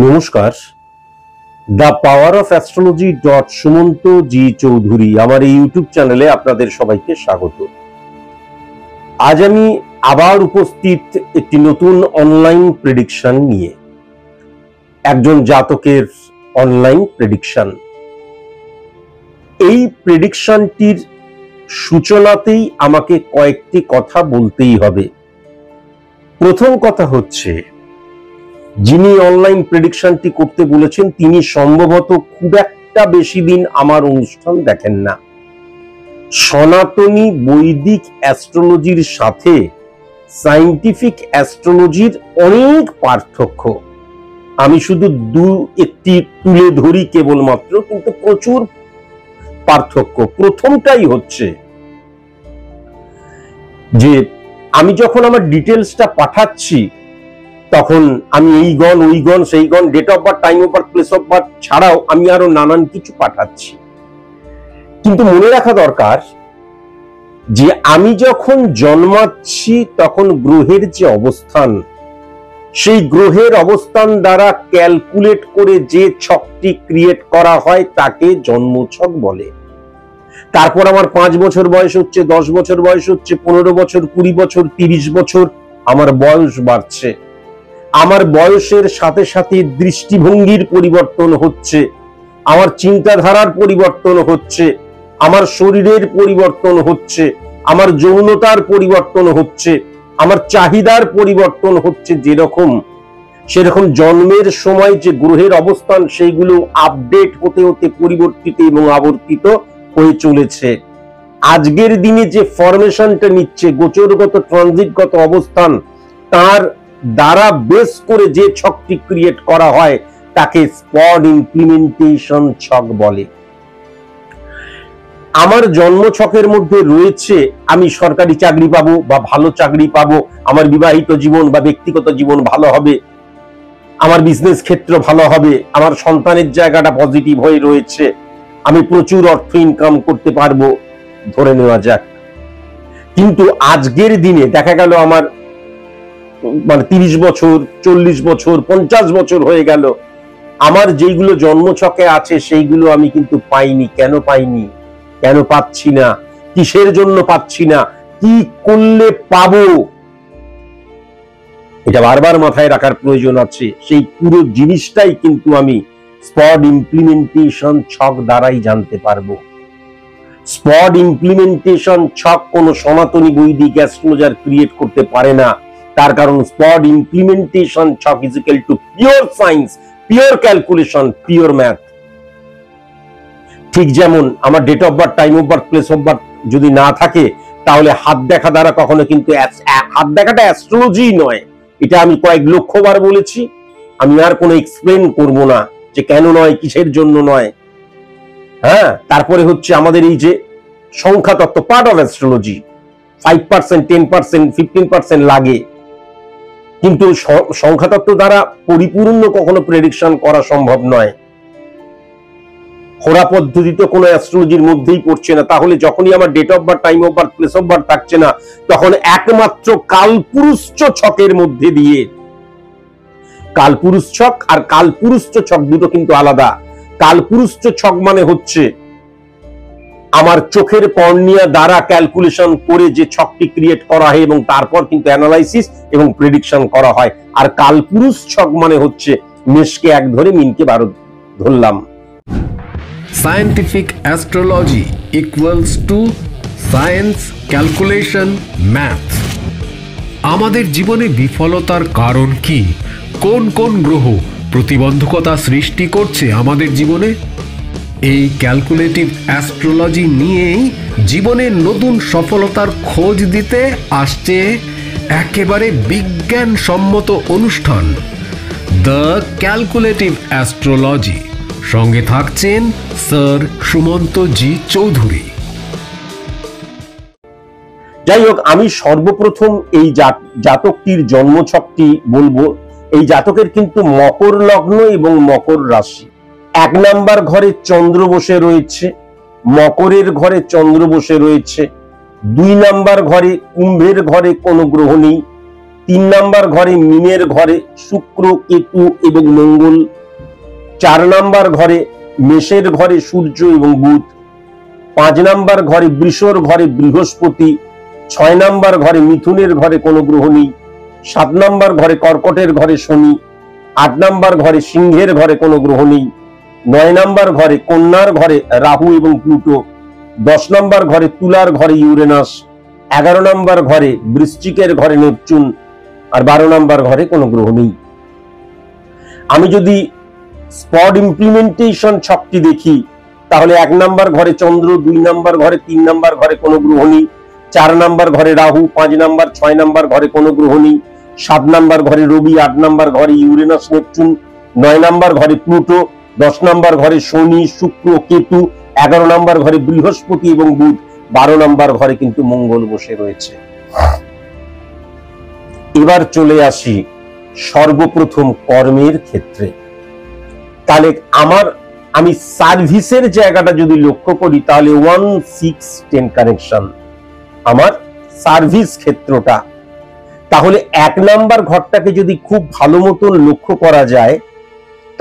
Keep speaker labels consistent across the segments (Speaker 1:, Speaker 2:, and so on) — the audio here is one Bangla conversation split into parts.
Speaker 1: নমস্কার। The power of astrology Sumanta ji Chowdhury আমার এই ইউটিউব চ্যানেলে আপনাদের সবাইকে স্বাগত। আজ আমি আবার উপস্থিত একটি নতুন অনলাইন প্রেডিকশন নিয়ে, একজন জাতকের অনলাইন প্রেডিকশন। এই প্রেডিকশনটির সূচনাতেই আমাকে কয়েকটি কথা বলতেই হবে। প্রথম কথা হচ্ছে, যিনি অনলাইন প্রেডিকশনটি করতে বলেছেন তিনি সম্ভবত খুব একটা বেশি দিন আমার অনুষ্ঠান দেখেন না। সনাতনী বৈদিক অ্যাস্ট্রোলজির সাথে সায়েন্টিফিক অ্যাস্ট্রোলজির অনেক পার্থক্য। আমি শুধু একটি তুলে ধরি কেবলমাত্র, কিন্তু প্রচুর পার্থক্য। প্রথমটাই হচ্ছে যে আমি যখন আমার ডিটেলসটা পাঠাচ্ছি তখন আমি এই গণ ওই গণ সেই গণ, date of birth, time of birth, place of birth ছাড়াও আমি আরো নানান কিছু পাঠাচ্ছি। কিন্তু মনে রাখা দরকার যে আমি যখন জন্মাচ্ছি তখন গ্রহের যে অবস্থান, সেই গ্রহের অবস্থান দ্বারা ক্যালকুলেট করে যে ছকটি ক্রিয়েট করা হয় তাকে জন্মছক বলে। তারপর আমার 5 বছর বয়স হচ্ছে, 10 বছর বয়স হচ্ছে, 15 বছর, 20 বছর, 30 বছর, আমার বয়স বাড়ছে। আমার বয়সের সাথে সাথে দৃষ্টিভঙ্গির পরিবর্তন হচ্ছে, আমার চিন্তাধারার পরিবর্তন হচ্ছে, আমার শরীরের পরিবর্তন হচ্ছে, আমার যৌনতার পরিবর্তন হচ্ছে, আমার চাহিদার পরিবর্তন হচ্ছে। যেরকম সেরকম জন্মের সময় যে গ্রহের অবস্থান সেইগুলো আপডেট হতে হতে পরিবর্তিত এবং আবর্তিত হয়ে চলেছে। আজকের দিনে যে ফরমেশনটা নিচ্ছে, গোচরগত ট্রানজিটগত অবস্থান, তার দ্বারা বেস করে যে ছকটি ক্রিয়েট করা হয় তাকে স্পট ইমপ্লিমেন্টেশন ছক বলে। আমার জন্ম ছকের মধ্যে রয়েছে আমি সরকারি চাকরি পাবো বা ভালো চাকরি পাবো, আমার বিবাহিত জীবন বা ব্যক্তিগত জীবন ভালো হবে, আমার বিজনেস ক্ষেত্র ভালো হবে, আমার সন্তানের জায়গাটা পজিটিভ হয়ে রয়েছে, আমি প্রচুর অর্থ ইনকাম করতে পারবো, ধরে নেওয়া যাক। কিন্তু আজকের দিনে দেখা গেল আমার 30 বছর, 40 বছর, 50 বছর হয়ে গেল, আমার যেগুলো জন্মছকে আছে সেইগুলো আমি কিন্তু পাইনি। কেন পাইনি, কেন পাচ্ছি না, কিসের জন্য পাচ্ছি না, কি করলে পাবো, এটা বারবার মাথায় রাখার প্রয়োজন আছে। সেই পুরো জিনিসটাই কিন্তু আমি স্পট ইমপ্লিমেন্টেশন ছক দ্বারাই জানতে পারবো। স্পট ইমপ্লিমেন্টেশন ছক কোন সনাতনী বৈদিক অ্যাস্ট্রোলজার ক্রিয়েট করতে পারে না। তার কারণ স্পট ইমপ্লিমেন্টেশন ছক is equal to pure science, pure calculation, pure math. ঠিক যেমন আমার date of birth, time of birth, place of birth যদি না থাকে তাহলে হাত দেখা দ্বারা কখনো কিন্তু, হাত দেখাটা অ্যাস্ট্রোলজি নয়, এটা আমি কয়েক লক্ষবার বলেছি। আমি আর কোনো এক্সপ্লেন করব না যে কেন নয়, কিসের জন্য নয়। হ্যাঁ, তারপরে হচ্ছে আমাদের এই যে সংখ্যা তত্ত্ব, পার্ট অফ অ্যাস্ট্রোলজি, 5%, 10%, 15% লাগে, কিন্তু সংখ্যা তত্ত্ব দ্বারা পরিপূর্ণ কখনো প্রেডিকশন করা সম্ভব নয়। হোরা পদ্ধতিতে কোনো অ্যাস্ট্রোলজির মধ্যেই পড়ছে না। তাহলে যখনই আমার date of birth, time of birth, place of birth থাকছে না, তখন একমাত্র কালপুরুষ ছকের মধ্যে দিয়ে, কালপুরুষ ছক আর কালপুরুষ ছক দুটো কিন্তু আলাদা। কালপুরুষ ছক মানে হচ্ছে আমার চোখের কর্নিয়া দ্বারা ক্যালকুলেশন করে যে ছকটি ক্রিয়েট করা হয় এবং তারপর কিন্তু অ্যানালাইসিস এবং প্রেডিকশন করা হয়। আর কালপুরুষ ছক মানে হচ্ছে মেষকে 1 ধরে মিনকে 12 ধরলাম।
Speaker 2: Scientific astrology equals to science, calculation, math. আমাদের জীবনে বিফলতার কারণ কি? কোন কোন গ্রহ প্রতিবন্ধকতা সৃষ্টি করছে আমাদের জীবনে? এই ক্যালকুলেটিভ অ্যাস্ট্রোলজি নিয়েই জীবনের নতুন সফলতার খোঁজ দিতে আসছে একেবারে বিজ্ঞানসম্মত অনুষ্ঠান দ্য ক্যালকুলেটিভ অ্যাস্ট্রোলজি। সঙ্গে থাকছেন স্যার সুমন্ত জি চৌধুরী।
Speaker 1: যাই হোক, আমি সর্বপ্রথম এই জাতকটির জন্মছকটি বলবো। এই জাতকের কিন্তু মকর লগ্ন এবং মকর রাশি। 1 নাম্বার ঘরে চন্দ্র বসে রয়েছে, মকরের ঘরে চন্দ্র বসে রয়েছে। 2 নাম্বার ঘরে কুম্ভের ঘরে কোনো গ্রহ নেই। 3 নাম্বার ঘরে মিনের ঘরে শুক্র, কেতু এবং মঙ্গল। 4 নাম্বার ঘরে মেষের ঘরে সূর্য এবং বুধ। 5 নাম্বার ঘরে বৃষর ঘরে বৃহস্পতি। 6 নাম্বার ঘরে মিথুনের ঘরে কোনো গ্রহ নেই। 7 নাম্বার ঘরে কর্কটের ঘরে শনি। 8 নাম্বার ঘরে সিংহের ঘরে কোনো গ্রহ নেই। 9 নাম্বার ঘরে কন্যার ঘরে রাহু এবং প্লুটো। 10 নাম্বার ঘরে তুলার ঘরে ইউরেনাস। 11 নাম্বার ঘরে বৃশ্চিকের ঘরে নেপচুন। আর 12 নাম্বার ঘরে কোনো গ্রহ নেই। আমি যদি স্পট ইমপ্লিমেন্টেশন ছকটি দেখি তাহলে 1 নাম্বার ঘরে চন্দ্র, 2 নাম্বার ঘরে, 3 নাম্বার ঘরে কোনো গ্রহ নেই। 4 নাম্বার ঘরে রাহু, 5 নাম্বার 6 নাম্বার ঘরে কোনো গ্রহ নেই। 7 নাম্বার ঘরে রবি, 8 নাম্বার ঘরে ইউরেনাস নেপচুন। 9 নাম্বার ঘরে প্লুটো। 10 নাম্বার ঘরে শনি, শুক্র, কেতু। 11 নাম্বার ঘরে বৃহস্পতি এবং বুধ। 12 নাম্বার ঘরে কিন্তু মঙ্গল বসে রয়েছে। এবার চলে আসি সর্বপ্রথম কর্মের ক্ষেত্রে। তাহলে আমি সার্ভিসের জায়গাটা যদি লক্ষ্য করি তাহলে 1, 6, 10 কানেকশন আমার সার্ভিস ক্ষেত্রটা। তাহলে 1 নাম্বার ঘরটাকে যদি খুব ভালো মতন লক্ষ্য করা যায়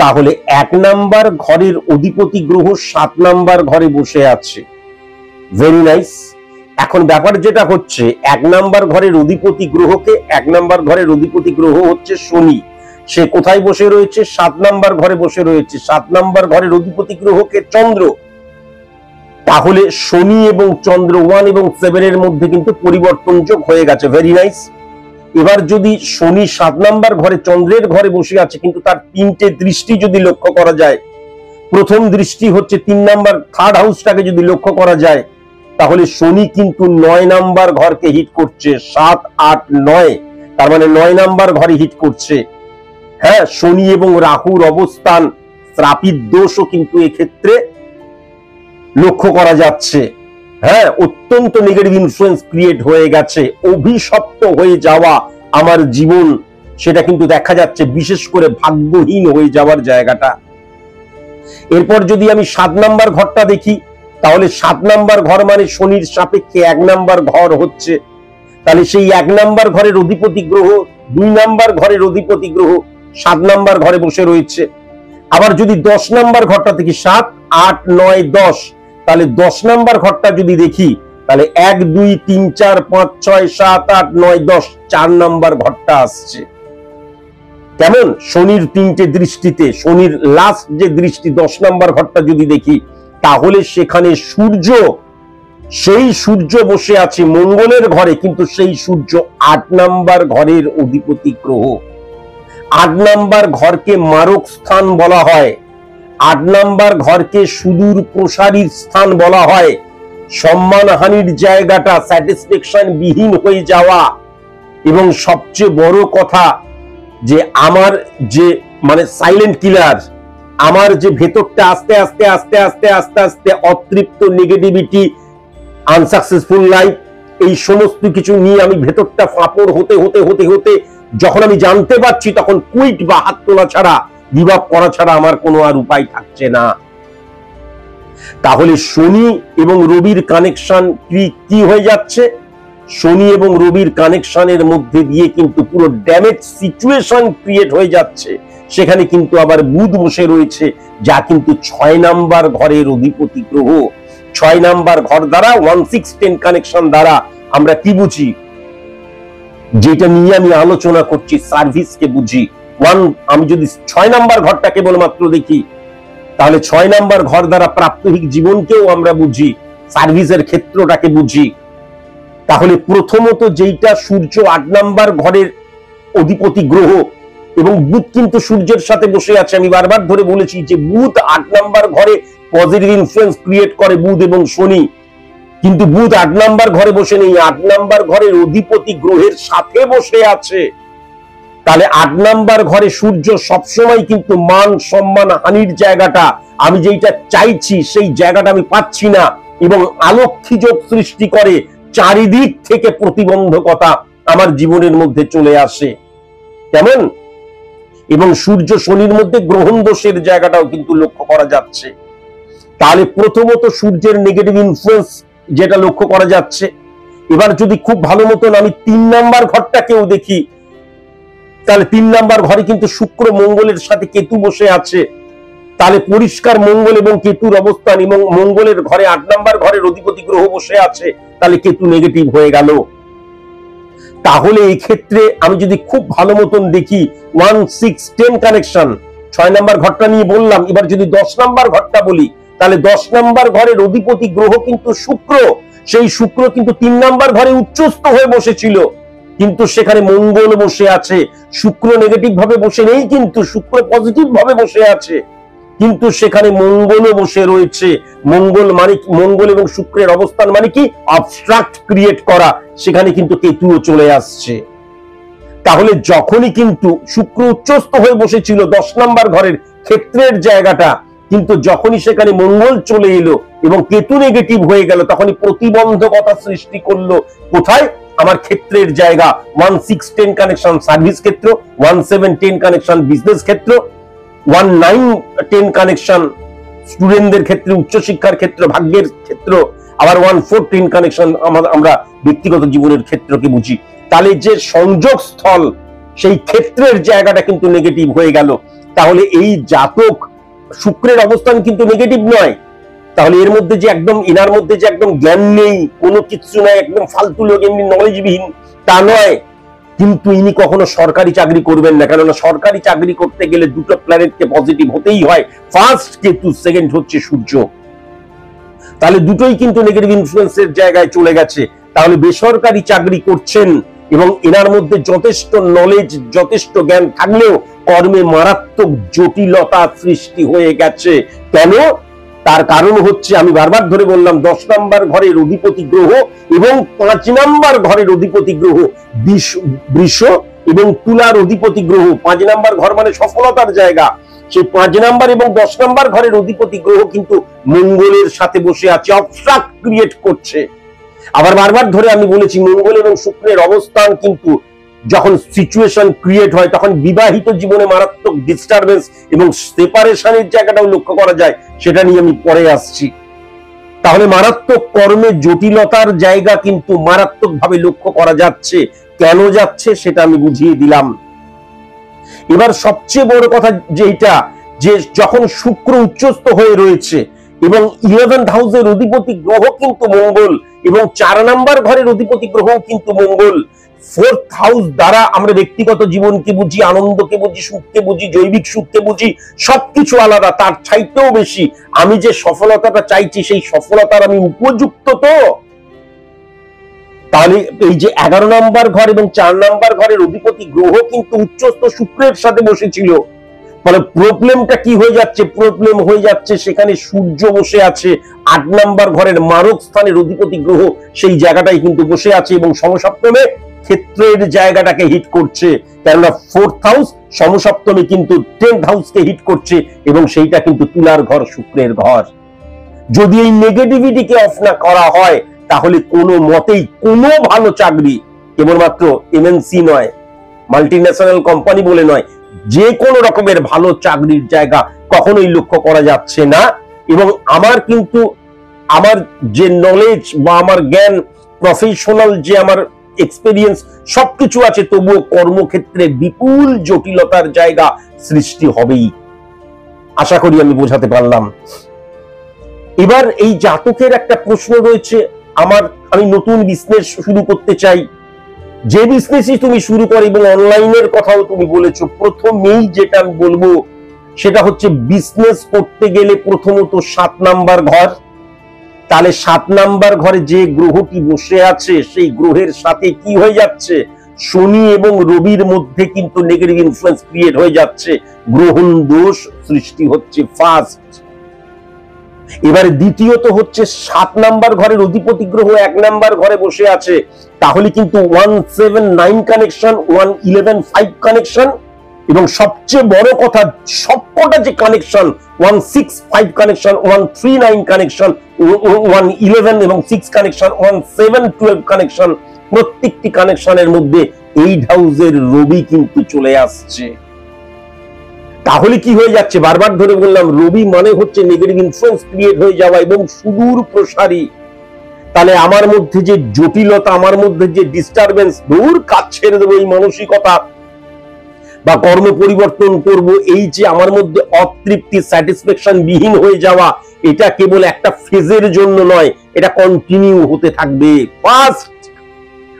Speaker 1: তাহলে 1 নাম্বার ঘরের অধিপতি গ্রহ 7 নাম্বার ঘরে বসে আছে। Very nice. এখন ব্যাপার যেটা হচ্ছে 1 নাম্বার ঘরের অধিপতি গ্রহকে, 1 নাম্বার ঘরের অধিপতি গ্রহ হচ্ছে শনি, সে কোথায় বসে রয়েছে? 7 নাম্বার ঘরে বসে রয়েছে। 7 নাম্বার ঘরের অধিপতি গ্রহকে চন্দ্র। তাহলে শনি এবং চন্দ্র 1 এবং 7 এর মধ্যে কিন্তু পরিবর্তন যোগ হয়ে গেছে। Very nice. এবার যদি শনি 7 নাম্বার ঘরে চন্দ্রের ঘরে বসে আছে কিন্তু তার 3টে দৃষ্টি যদি লক্ষ্য করা যায়, প্রথম দৃষ্টি হচ্ছে 3 নাম্বার থার্ড হাউসটাকে যদি লক্ষ্য করা যায় তাহলে শনি কিন্তু 9 নাম্বার ঘরকে হিট করছে। 7, 8, 9 তার মানে 9 নাম্বার ঘরে হিট করছে। হ্যাঁ, শনি এবং রাহুর অবস্থান, শ্রাপিত দোষও কিন্তু এক্ষেত্রে লক্ষ্য করা যাচ্ছে। হ্যাঁ, অত্যন্ত নেগেটিভ ইনফ্লুয়েন্স ক্রিয়েট হয়ে গেছে, অভিশপ্ত হয়ে যাওয়া আমার জীবন, সেটা কিন্তু দেখা যাচ্ছে, বিশেষ করে ভাগ্যহীন হয়ে যাওয়ার জায়গাটা। এরপর যদি আমি 7 নাম্বার ঘরটা দেখি তাহলে 7 নাম্বার ঘর মানে শনির সাপেক্ষে 1 নাম্বার ঘর হচ্ছে। তাহলে সেই 1 নাম্বার ঘরের অধিপতি গ্রহ 2 নাম্বার ঘরের অধিপতি গ্রহ 7 নাম্বার ঘরে বসে রয়েছে। আবার যদি 10 নাম্বার ঘরটা দেখি 7, 8, 9, 10 তাহলে 10 নাম্বার ঘরটা যদি দেখি তাহলে 1, 2, 3, 4, 5, 6, 7, 8, 9, 10 4 নাম্বার ঘরটা আসছে। কেমন? শনির 3টে দৃষ্টিতে শনির লাস্ট যে দৃষ্টি 10 নাম্বার ঘরটা যদি দেখি তাহলে সেখানে সূর্য, সেই সূর্য বসে আছে মঙ্গলের ঘরে, কিন্তু সেই সূর্য 8 নাম্বার ঘরের অধিপতি গ্রহ। 8 নাম্বার ঘরকে মারক স্থান বলা হয়। 8 নাম্বার ঘরকে সুদূর প্রসারীর স্থান বলা হয়। সম্মানহানির জায়গাটা, স্যাটিসফ্যাকশন বিহীন হয়ে যাওয়া, এবং সবচেয়ে বড় কথা যে আমার যে মানে সাইলেন্ট কিলার, আমার যে ভেতরটা আস্তে আস্তে আস্তে আস্তে আস্তে আস্তে অতৃপ্ত, নেগেটিভিটি, আনসাকসেসফুল লাইফ, এই সমস্ত কিছু নিয়ে আমি ভেতরটা ফাঁপড় হতে হতে হতে হতে যখন আমি জানতে পারছি তখন কুইট বা হাত তোলা ছাড়া, গিভ আপ করা ছাড়া আমার কোনো আর উপায় থাকছে না। তাহলে শনি এবং রবির কানেকশন কি হয়ে যাচ্ছে? শনি এবং রবির কানেকশনের মধ্যে দিয়ে কিন্তু পুরো ড্যামেজ সিচুয়েশন ক্রিয়েট হয়ে যাচ্ছে। সেখানে কিন্তু আবার বুধ বসে রয়েছে, যা কিন্তু 6 নাম্বার ঘরের অধিপতি গ্রহ। 6 নাম্বার ঘর দ্বারা 1, 6, 10 কানেকশন দ্বারা আমরা কি বুঝি? যেটা নিয়ে আমি আলোচনা করছি, সার্ভিসকে বুঝি। আমি যদি 6 নাম্বার ঘরটা কেবলমাত্র দেখি তাহলে 6 নাম্বার ঘর দ্বারা প্রাত্যহিক জীবনকেও আমরা বুঝি, সার্ভিসের ক্ষেত্রটাকে বুঝি। তাহলে প্রথমত যেইটা সূর্য 8 নাম্বার ঘরের অধিপতি গ্রহ, এবং বুধ কিন্তু সূর্যের সাথে বসে আছে। আমি বারবার ধরে বলেছি যে বুধ 8 নাম্বার ঘরে পজিটিভ ইনফ্লুয়েন্স ক্রিয়েট করে, বুধ এবং শনি। কিন্তু বুধ 8 নাম্বার ঘরে বসে নেই, 8 নাম্বার ঘরের অধিপতি গ্রহের সাথে বসে আছে। তাহলে 8 নাম্বার ঘরে সূর্য সবসময় কিন্তু মান সম্মান হানির জায়গাটা, আমি যেটা চাইছি সেই জায়গাটা আমি পাচ্ছি না, এবং আলক্ষী যোগ সৃষ্টি করে, চারিদিক থেকে প্রতিবন্ধকতা আমার জীবনের মধ্যে চলে আসে। কেমন? এবং সূর্য শনির মধ্যে গ্রহণ দোষের জায়গাটাও কিন্তু লক্ষ্য করা যাচ্ছে। তাহলে প্রথমত সূর্যের নেগেটিভ ইনফ্লুয়েন্স যেটা লক্ষ্য করা যাচ্ছে। এবার যদি খুব ভালো মতন আমি 3 নাম্বার ঘরটাকেও দেখি তাহলে 3 নাম্বার ঘরে কিন্তু শুক্র মঙ্গলের সাথে কেতু বসে আছে, তাহলে পরিষ্কার মঙ্গল এবং কেতুর অবস্থান, এবং মঙ্গলের ঘরে 8 নাম্বার ঘরের অধিপতি গ্রহ বসে আছে, তাহলে কেতু নেগেটিভ হয়ে গেল। তাহলে এই ক্ষেত্রে আমি যদি খুব ভালো মতন দেখি 1 6 10 কানেকশন, 6 নাম্বার ঘরটা নিয়ে বললাম, এবার যদি 10 নাম্বার ঘরটা বলি, তাহলে 10 নাম্বার ঘরের অধিপতি গ্রহ কিন্তু শুক্র, সেই শুক্র কিন্তু 3 নাম্বার ঘরে উচ্চস্থ হয়ে বসেছিল, কিন্তু সেখানে মঙ্গল বসে আছে। শুক্র নেগেটিভ ভাবে বসে নেই, কিন্তু শুক্র পজিটিভ ভাবে বসে আছে, কিন্তু সেখানে মঙ্গলও বসে রয়েছে। মঙ্গল মানে মঙ্গল এবং শুক্রের অবস্থান মানে কি অবস্ট্রাক্ট ক্রিয়েট করা, সেখানে কিন্তু কেতুও চলে আসছে। তাহলে যখনই কিন্তু শুক্র উচ্চস্থ হয়ে বসেছিল 10 নাম্বার ঘরের ক্ষেত্রের জায়গাটা, কিন্তু যখনই সেখানে মঙ্গল চলে এলো এবং কেতু নেগেটিভ হয়ে গেল, তখনই প্রতিবন্ধকতা সৃষ্টি করলো। কোথায়? আমার ক্ষেত্রের জায়গা। 1 6 10 কানেকশন সার্ভিস ক্ষেত্র, 1 7 10 কানেকশন বিজনেস ক্ষেত্র, 1 9 10 কানেকশন স্টুডেন্টদের ক্ষেত্রে, উচ্চশিক্ষার ক্ষেত্র, ভাগ্যের ক্ষেত্র, আবার 1 4 10 কানেকশন আমরা ব্যক্তিগত জীবনের ক্ষেত্রকে বুঝি। তাহলে যে সংযোগ স্থল, সেই ক্ষেত্রের জায়গাটা কিন্তু নেগেটিভ হয়ে গেল। তাহলে এই জাতক শুক্রের অবস্থান কিন্তু নেগেটিভ নয়, তাহলে এর মধ্যে যে একদম এনার মধ্যে যে একদম জ্ঞান নেই, কোনো কিছু নাই, একদম ফালতু লোক, এমনি নলেজবিহীন, তা নয়। কিন্তু ইনি কখনো সরকারি চাকরি করবেন না, কেননা সরকারি চাকরি করতে গেলে দুটো প্ল্যানেটকে পজিটিভ হতেই হয়, ফার্স্ট কেতু, সেকেন্ড হচ্ছে সূর্য। তাহলে দুটোই কিন্তু নেগেটিভ ইনফ্লুয়েন্সের জায়গায় চলে গেছে। তাহলে বেসরকারি চাকরি করছেন এবং এনার মধ্যে যথেষ্ট নলেজ, যথেষ্ট জ্ঞান থাকলেও কর্মে মারাত্মক জটিলতা সৃষ্টি হয়ে গেছে। কেন? তার কারণ হচ্ছে, আমি বারবার ধরে বললাম, 10 নাম্বার ঘরের অধিপতি গ্রহ এবং 5 নাম্বার ঘরের অধিপতি গ্রহ বৃষ এবং তুলার অধিপতি গ্রহ। 5 নাম্বার ঘর মানে সফলতার জায়গা, সেই 5 নাম্বার এবং 10 নাম্বার ঘরের অধিপতি গ্রহ কিন্তু মঙ্গলের সাথে বসে আছে, অবস্ট্রাক্ট ক্রিয়েট করছে। আবার বারবার ধরে আমি বলেছি, মঙ্গল এবং শুক্রের অবস্থান কিন্তু যখন সিচুয়েশন ক্রিয়েট হয়, তখন বিবাহিত জীবনে মারাত্মক ডিস্টারবেন্স এবং সেপারেশনের জায়গাটাও লক্ষ্য করা যায়, সেটা নিয়ে আমি পরে আসছি। তাহলে মারাত্মক কর্মে জটিলতার জায়গা কিন্তু মারাত্মক ভাবে লক্ষ্য করা যাচ্ছে। কেন যাচ্ছে সেটা আমি বুঝিয়ে দিলাম। এবার সবচেয়ে বড় কথা যেটা, যে যখন শুক্র উচ্চস্থ হয়ে রয়েছে এবং 11th হাউসের অধিপতি গ্রহ কিন্তু মঙ্গল, এবং 4 নাম্বার ঘরের অধিপতি গ্রহ কিন্তু মঙ্গল। 4th হাউস দ্বারা আমরা ব্যক্তিগত জীবনকে বুঝি, আনন্দকে বুঝি, সুখকে বুঝি, জৈবিক সুখকে বুঝি, সবকিছু আলাদা। তার চাইতেও বেশি আমি যে সফলতাটা চাইছি, সেই সফলতার আমি উপযুক্ত তো। তাহলে এই যে 11 নাম্বার ঘর এবং 4 নাম্বার ঘরের অধিপতি গ্রহ কিন্তু উচ্চস্থ শুক্রের সাথে বসেছিল, মানে প্রবলেমটা কি হয়ে যাচ্ছে? প্রবলেম হয়ে যাচ্ছে সেখানে সূর্য বসে আছে, 8 নাম্বার ঘরের মারক স্থানের অধিপতি গ্রহ সেই জায়গাটাই কিন্তু বসে আছে, এবং সমসপ্তমে ক্ষেত্রের জায়গাটাকে হিট করছে। কেননা 4th হাউস সমসপ্তমে কিন্তু 10th হাউসকে হিট করছে, এবং সেইটা কিন্তু তুলার ঘর, শুক্রের ঘর। যদি এই নেগেটিভিটিকে অফ না করা হয়, তাহলে কোনো মতেই কোনো ভালো চাকরি, কেবলমাত্র এমএনসি নয়, মাল্টিন্যাশনাল কোম্পানি বলে নয়, যে কোনো রকমের ভালো চাকরির জায়গা কখনোই লক্ষ্য করা যাচ্ছে না। এবং আমার কিন্তু আমার যে নলেজ বা আমার জ্ঞান, প্রফেশনাল যে আমার এক্সপেরিয়েন্স সবকিছু আছে, তবুও কর্মক্ষেত্রে বিপুল জটিলতার জায়গা সৃষ্টি হবেই। আশা করি আমি বোঝাতে পারলাম। এবার এই জাতকের একটা প্রশ্ন রয়েছে, আমি নতুন বিজনেস শুরু করতে চাই। যে বিজনেসই তুমি শুরু করো, এবং অনলাইনের কথাও তুমি বলেছো, প্রথমেই যেটা আমি বলবো সেটা হচ্ছে, বিজনেস করতে গেলে প্রথমত 7 নাম্বার ঘর। তাহলে 7 নাম্বার ঘরে যে গ্রহটি বসে আছে, সেই গ্রহের সাথে কি হয়ে যাচ্ছে? শনি এবং রবির মধ্যে কিন্তু নেগেটিভ ইনফ্লুয়েন্স ক্রিয়েট হয়ে যাচ্ছে, গ্রহণ দোষ সৃষ্টি হচ্ছে ফার্স্ট। এবারে দ্বিতীয়ত হচ্ছে 7 নাম্বার ঘরের অধিপতি গ্রহ 1 নাম্বার ঘরে বসে আছে, তাহলে কিন্তু 1 7 9 কানেকশন, 1 11 5 কানেকশন, এবং সবচেয়ে বড় কথা, সবকটা যে কানেকশন, 1 6 5 কানেকশন, 1 3 9 কানেকশন, 1 11 এবং 6 কানেকশন, 1 7 12 কানেকশন, প্রত্যেকটি কানেকশনের মধ্যে 8 হাউসের রবি কিন্তু চলে আসছে। তাহলে কি হয়ে যাচ্ছে? বারবার ধরে বললাম, রবি মানে হচ্ছে নেগেটিভ ইনফ্লুয়েন্স ক্রিয়েট হয়ে যাওয়া এবং সুদূর প্রসারী। তাহলে আমার মধ্যে যে জটিলতা, আমার মধ্যে যে ডিস্টারবেন্স, দূর কাজ ছেড়ে দেবো এই মানসিকতা, বা কর্ম পরিবর্তন করব, এই যে আমার মধ্যে অতৃপ্তি, স্যাটিসফ্যাকশন বিহীন হয়ে যাওয়া, এটা কেবল একটা ফেজের জন্য নয়, এটা কন্টিনিউ হতে থাকবে। ফার্স্ট।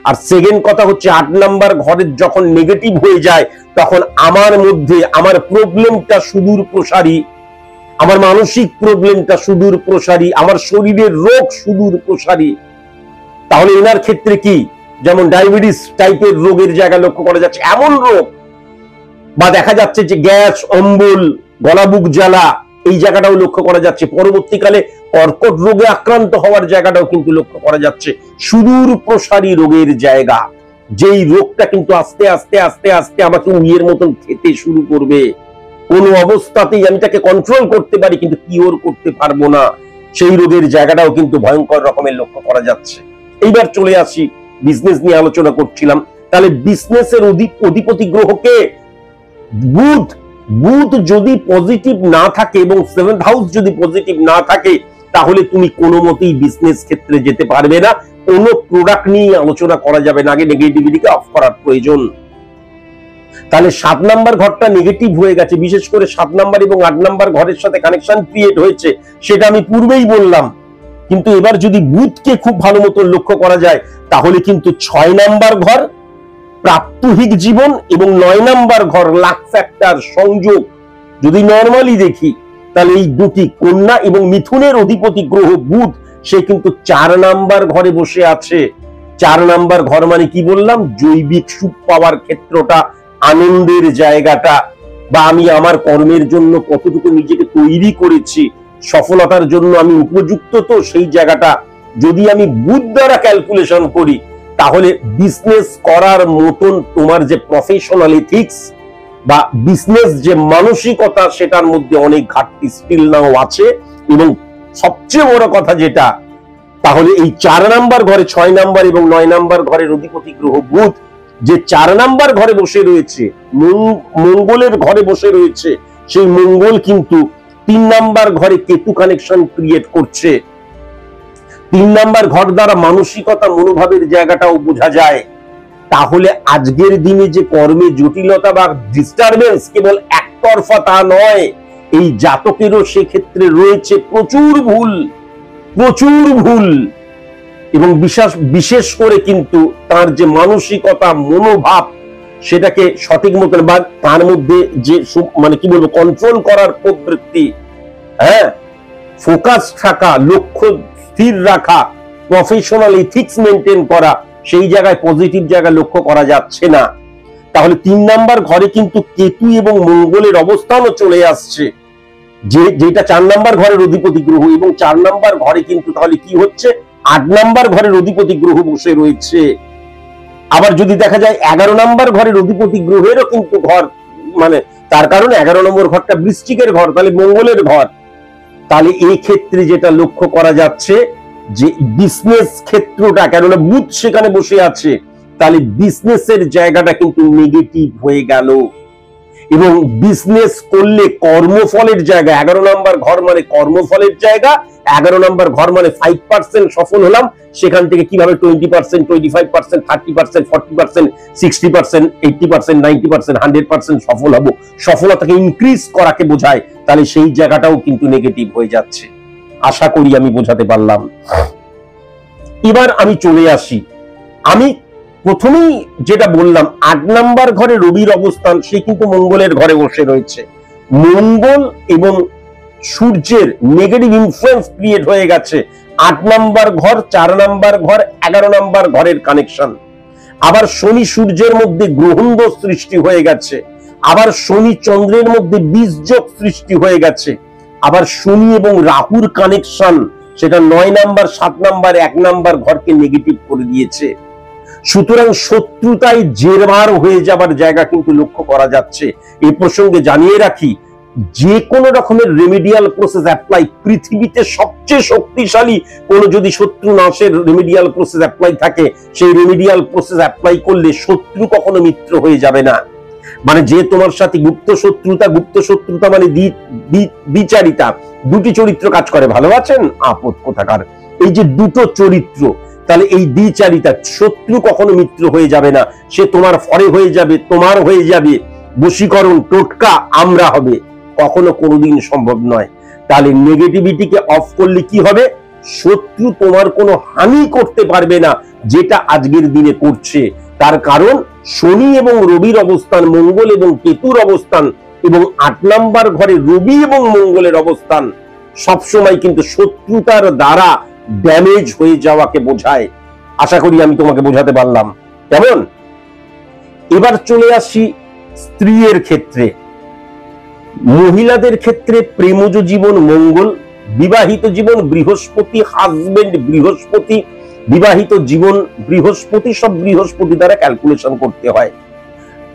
Speaker 1: আর সেকেন্ড কথা হচ্ছে 8 নাম্বার ঘরের যখন নেগেটিভ হয়ে যায় তখন আমার মধ্যে আমার প্রবলেমটা সুদূর প্রসারী, আমার মানসিক প্রবলেমটা সুদূর প্রসারী, আমার শরীরের রোগ সুদূর প্রসারী। তাহলে এনার ক্ষেত্রে কি, যেমন ডায়াবেটিস টাইপের রোগের জায়গা লক্ষ্য করা যাচ্ছে, এমন রোগ, বা দেখা যাচ্ছে যে গ্যাস, অম্বল, গলা বুক জ্বালা, এই জায়গাটাও লক্ষ্য করা যাচ্ছে। পরবর্তীকালে কর্কট রোগে আক্রান্ত হওয়ার জায়গাটাও কিন্তু লক্ষ্য করা যাচ্ছে। সুদূর প্রসারী রোগের জায়গা, যেই রোগটা কিন্তু আস্তে আস্তে আস্তে আস্তে আমাকে উইয়ের মতন খেতে শুরু করবে। কোন অবস্থাতেই আমি তাকে কন্ট্রোল করতে পারি কিন্তু কিওর করতে পারবো না, সেই রোগের জায়গাটাও কিন্তু ভয়ঙ্কর রকমের লক্ষ্য করা যাচ্ছে। এইবার চলে আসি, বিজনেস নিয়ে আলোচনা করছিলাম, তাহলে বিজনেসের অধিপতি গ্রহকে বুধ। বুধ যদি পজিটিভ না থাকে এবং 7th হাউস যদি পজিটিভ না থাকে তাহলে তুমি কোনো মতেই বিজনেস ক্ষেত্রে যেতে পারবে না, কোনো প্রোডাক্ট নিয়ে আলোচনা করা যাবে না, আগে নেগেটিভিটিকে অফ করার প্রয়োজন। তাহলে 7 নাম্বার ঘরটা নেগেটিভ হয়ে গেছে, বিশেষ করে 7 নাম্বার এবং 8 নাম্বার ঘরের সাথে কানেকশন ক্রিয়েট হয়েছে, সেটা আমি পূর্বেই বললাম। কিন্তু এবার যদি বুধকে খুব ভালো মতো লক্ষ্য করা যায় তাহলে কিন্তু 6 নাম্বার ঘর প্রাত্যহিক জীবন এবং 9 নাম্বার ঘর লাক ফ্যাক্টর সংযোগ যদি নরমালি দেখি, তাহলে এই দুটি কন্যা এবং মিথুনের অধিপতি গ্রহ বুধ, সে কিন্তু 4 নাম্বার ঘরে বসে আছে। 4 নাম্বার ঘর মানে কি বললাম, জৈবিক সুখ পাওয়ার ক্ষেত্রটা, আনন্দের জায়গাটা, বা আমি আমার কর্মের জন্য কতটুকু নিজেকে তৈরি করেছি, সফলতার জন্য আমি উপযুক্ত, তো সেই জায়গাটা যদি আমি বুধ দ্বারা ক্যালকুলেশন করি তাহলে বিজনেস করার মতন তোমার যে প্রফেশনাল এথিক্স বা বিজনেস যে মানসিকতা, সেটার মধ্যে অনেক ঘাটতি স্টিল নাও আছে। এবং সবচেয়ে বড় কথা যেটা, তাহলে এই 4 নাম্বার ঘরে 6 নাম্বার এবং 9 নাম্বার ঘরের অধিপতি গ্রহ বুধ যে 4 নাম্বার ঘরে বসে রয়েছে, মঙ্গলের ঘরে বসে রয়েছে, সেই মঙ্গল কিন্তু 3 নাম্বার ঘরে কেতু কানেকশন ক্রিয়েট করছে। 3 নাম্বার ঘর দ্বারা মানসিকতা, মনোভাবের জায়গাটাও বোঝা যায়। তাহলে আজকের দিনে যে কর্মে জটিলতা বা ডিস্টারবেন্স কেবল একতরফা তা নয়, এই জাতকেরও সেক্ষেত্রে রয়েছে প্রচুর ভুল, প্রচুর ভুল। এবং বিশেষ করে কিন্তু তার যে মানসিকতা, মনোভাব, সেটাকে সঠিক মতন বা তার মধ্যে যে মানে কি বলবো কন্ট্রোল করার প্রবৃত্তি, হ্যাঁ, ফোকাস থাকা, লক্ষ্য স্থির রাখা, প্রফেশনাল এথিক্স মেনটেন করা, সেই জায়গায় পজিটিভ জায়গা লক্ষ্য করা যাচ্ছে না। তাহলে 3 নাম্বার ঘরে কিন্তু কেতু এবং মঙ্গলের অবস্থানও চলে আসছে, যেটা 4 নাম্বার ঘরের অধিপতি গ্রহ, এবং 4 নাম্বার ঘরে কিন্তু তাহলে কি হচ্ছে, 8 নাম্বার ঘরের অধিপতি গ্রহ বসে রয়েছে। আবার যদি দেখা যায় 11 নাম্বার ঘরের অধিপতি গ্রহেরও কিন্তু ঘর, মানে তার কারণে 11 নম্বর ঘরটা বৃশ্চিকের ঘর, তাহলে মঙ্গলের ঘর। তাহলে এই ক্ষেত্রে যেটা লক্ষ্য করা যাচ্ছে যে বিজনেস ক্ষেত্রটা, কেননা বুধ সেখানে বসে আছে, তাহলে বিজনেসের জায়গাটা কিন্তু নেগেটিভ হয়ে গেল। এবং বিজনেস করলে কর্মফলের জায়গা, 11 নাম্বার ঘর মানে কর্মফলের জায়গা, 11 নাম্বার ঘর মানে 5% সফল হলাম, সেখান থেকে কিভাবে 20%, 25%, 30%, 40%, 60%, 80%, 90%, 100% সফল হব, সফলতাকে ইনক্রিজ করাকে বোঝায়, তাহলে সেই জায়গাটাও কিন্তু নেগেটিভ হয়ে যাচ্ছে। আশা করি আমি বোঝাতে পারলাম। এবার আমি চলে আসি, আমি প্রথমেই যেটা বললাম 8 নাম্বার ঘরে রবির অবস্থান, সে কিন্তু মঙ্গলের ঘরে বসে রয়েছে। মঙ্গল এবং সূর্যের নেগেটিভ ইনফ্লুয়েন্স ক্রিয়েট হয়ে গেছে। 8 নাম্বার ঘর, 4 নাম্বার ঘর, 11 নাম্বার ঘরের কানেকশন। আবার শনি সূর্যের মধ্যে গ্রহণ দোষ সৃষ্টি হয়ে গেছে। আবার শনি চন্দ্রের মধ্যে বীজযোগ সৃষ্টি হয়ে গেছে। আবার শনি এবং রাহুর কানেকশন, সেটা 9 নাম্বার, 7 নাম্বার, 1 নাম্বার ঘরকে নেগেটিভ করে দিয়েছে। সুতরাং শত্রুতায় জেরবার হয়ে যাবার জায়গা কিন্তু লক্ষ্য করা যাচ্ছে। এই প্রসঙ্গে জানিয়ে রাখি, যে কোনো রকমের রেমিডিয়াল প্রসেস অ্যাপ্লাই, পৃথিবীতে সবচেয়ে শক্তিশালী কোনো যদি শত্রু নাশের রেমিডিয়াল প্রসেস অ্যাপ্লাই থাকে, সেই রেমিডিয়াল প্রসেস অ্যাপ্লাই করলে শত্রু কখনো মিত্র হয়ে যাবে না। মানে যে তোমার সাথে গুপ্ত শত্রুতা মানে দ্বিচারিতা, দুটি চরিত্র কাজ করে, ভালো আছেন আপদ কোথাকার, এই যে দুটো চরিত্র, তাহলে এই দ্বিচারিতা, শত্রু কখনো মিত্র হয়ে যাবে না, সে তোমার ফরে হয়ে যাবে, তোমার হয়ে যাবে। বশীকরণ টোটকা আমরা হবে, কখনো কোনোদিন সম্ভব নয়। তাহলে নেগেটিভিটিকে অফ করলে কি হবে? শত্রু তোমার কোনো হানি করতে পারবে না, যেটা আজকের দিনে করছে। তার কারণ শনি এবং রবির অবস্থান, মঙ্গল এবং কেতুর অবস্থান, এবং 8 নাম্বার ঘরে রবি এবং মঙ্গলের অবস্থান সবসময় কিন্তু শত্রুতার দ্বারা ড্যামেজ হয়ে যাওয়াকে বোঝায়। আশা করি আমি তোমাকে বোঝাতে পারলাম। কেমন? এবার চলে আসি স্ত্রীর ক্ষেত্রে। মহিলাদের ক্ষেত্রে প্রেমজ জীবন মঙ্গল, বিবাহিত জীবন বৃহস্পতি, হাজবেন্ড বৃহস্পতি, বিবাহিত জীবন বৃহস্পতি, সব বৃহস্পতি দ্বারা ক্যালকুলেশন করতে হয়।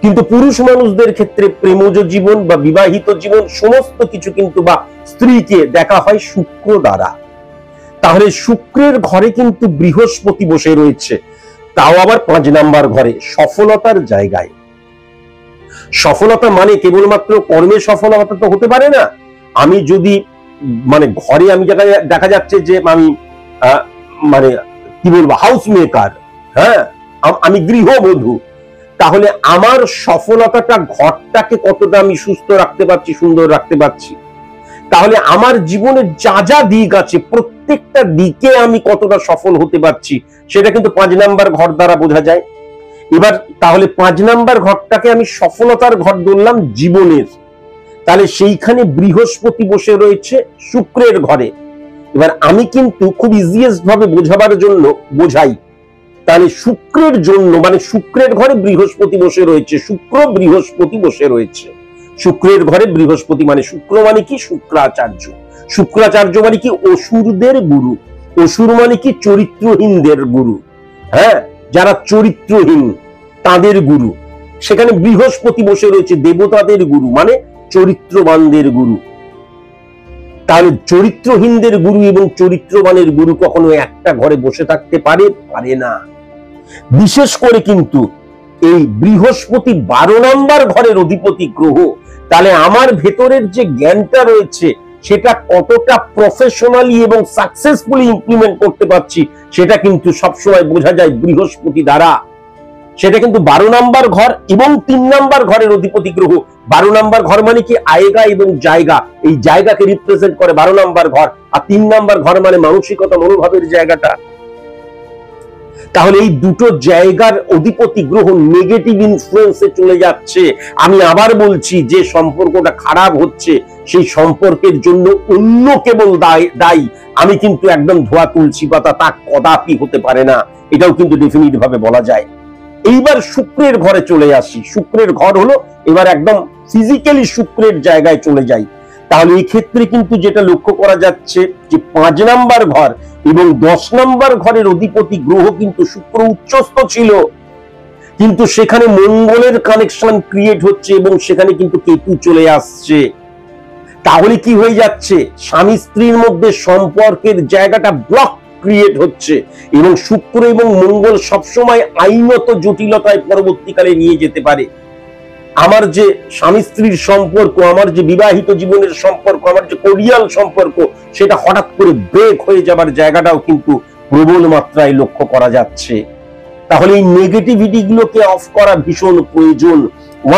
Speaker 1: কিন্তু পুরুষ মানুষদের ক্ষেত্রে প্রেমজ জীবন বা বিবাহিত জীবন সমস্ত কিছু কিন্তু বা স্ত্রীকে দেখা হয় শুক্র দ্বারা। তাহলে শুক্রের ঘরে কিন্তু বৃহস্পতি বসে রয়েছে, তাও আবার 5 নাম্বার ঘরে, সফলতার জায়গায়। সফলতা মানে কেবলমাত্র কর্মে সফলতা তো হতে পারে না। আমি যদি মানে ঘরে আমি দেখা যাচ্ছে যে আমি মানে কি বলবো হাউস মেকার, হ্যাঁ আমি গৃহবধূ, তাহলে আমার সফলতাটা ঘরটাকে কতটা আমি সুস্থ রাখতে পারছি, সুন্দর রাখতে পারছি। তাহলে আমার জীবনে যা যা দিক আছে প্রত্যেকটা দিকে আমি কতটা সফল হতে পারছি সেটা কিন্তু 5 নাম্বার ঘর দ্বারা বোঝা যায়। এবার তাহলে 5 নাম্বার ঘরটাকে আমি সফলতার ঘর ধরলাম জীবনের, তাহলে সেইখানে বৃহস্পতি বসে রয়েছে শুক্রের ঘরে। এবার আমি কিন্তু খুব ইজিয়েস্ট ভাবে বোঝাবার জন্য বোঝাই, তাহলে শুক্রের জন্য মানে শুক্রের ঘরে বৃহস্পতি বসে রয়েছে, শুক্র বৃহস্পতি বসে রয়েছে শুক্রের ঘরে বৃহস্পতি, মানে শুক্র মানে কি? শুক্রাচার্য। শুক্রাচার্য মানে কি? অসুরদের গুরু। অসুর মানে কি? চরিত্রহীনদের গুরু, হ্যাঁ যারা চরিত্রহীন তাদের গুরু। সেখানে বৃহস্পতি বসে রয়েছে দেবতাদের গুরু, মানে চরিত্রবানদের গুরু। তাহলে চরিত্রহীনদের গুরু এবং চরিত্রবানের গুরু কখনো একটা ঘরে বসে থাকতে পারে না। বিশেষ করে কিন্তু এই বৃহস্পতি 12 নাম্বার ঘরের অধিপতি গ্রহ। তাহলে আমার ভেতরের যে জ্ঞানটা রয়েছে সেটা কতটা প্রফেশনালি এবং সাকসেসফুলি ইমপ্লিমেন্ট করতে পারছি সেটা কিন্তু সবসময় বোঝা যায় বৃহস্পতি দ্বারা। সেটা কিন্তু 12 নাম্বার ঘর এবং 3 নাম্বার ঘরের অধিপতি গ্রহ। 12 নাম্বার ঘর মানে কি? আয়েগা এবং জায়গা, এই জায়গাকে রিপ্রেজেন্ট করে 12 নাম্বার ঘর। আর 3 নাম্বার ঘর মানে মানসিকতা, মনোভাবের জায়গাটা। তাহলে এই দুটো জায়গার অধিপতি গ্রহ নেগেটিভ ইনফ্লুয়েন্সে চলে যাচ্ছে। আমি আবার বলছি, যে সম্পর্কটা খারাপ হচ্ছে সেই সম্পর্কের জন্য অন্য কেবল দায়ী আমি কিন্তু একদম ধোয়া তুলসী পাতা, তা কদাপি হতে পারে না, এটাও কিন্তু ডেফিনিট ভাবে বলা যায়। এইবার শুক্রের ঘরে চলে আসি। শুক্রের ঘর হলো এবার একদম ফিজিক্যালি শুক্রের জায়গায় চলে যাই। তাহলে এই ক্ষেত্রে কিন্তু যেটা লক্ষ্য করা যাচ্ছে যে 5 নাম্বার ঘর এবং 10 নাম্বার ঘরের অধিপতি গ্রহ কিন্তু শুক্র উচ্চস্থ ছিল, কিন্তু সেখানে মঙ্গলের কানেকশন ক্রিয়েট হচ্ছে এবং সেখানে কিন্তু কেতু চলে আসছে। তাহলে কি হয়ে যাচ্ছে? স্বামী স্ত্রীর মধ্যে সম্পর্কের জায়গাটা ব্লক ক্রিয়েট হচ্ছে এবং শুক্র এবং মঙ্গল সবসময় আইনত জটিলতায় পরবর্তীকালে নিয়ে যেতে পারে। আমার যে স্বামী স্ত্রীর সম্পর্ক, আমার যে বিবাহিত জীবনের সম্পর্ক, আমার যে কোরিয়াল সম্পর্ক, সেটা হঠাৎ করে ব্রেক হয়ে যাবার জায়গাটাও কিন্তু প্রবল মাত্রায় লক্ষ্য করা যাচ্ছে। তাহলে এই নেগেটিভিটি গুলোকে অফ করা ভীষণ প্রয়োজন।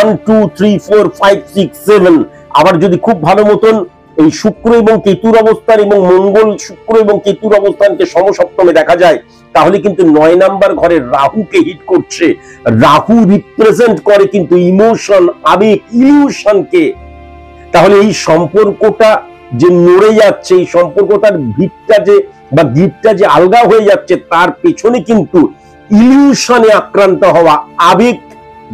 Speaker 1: 1 2 3 4 5 6 7 আবার যদি খুব ভালো মতন এই শুক্র এবং কেতুর অবস্থান এবং মঙ্গল শুক্র এবং কেতুর অবস্থানকে সমসপ্তমে দেখা যায়, তাহলে কিন্তু 9 নাম্বার ঘরে রাহুকে হিট করছে। রাহু রিপ্রেজেন্ট করে কিন্তু ইমোশন, আবেগ, ইলিউশনকে। তাহলে এই সম্পর্কটা যে নড়ে যাচ্ছে, এই সম্পর্কটার ভিতটা যে বা গিটটা যে আলগা হয়ে যাচ্ছে, তার পেছনে কিন্তু ইলিউশনে আক্রান্ত হওয়া, আবেগ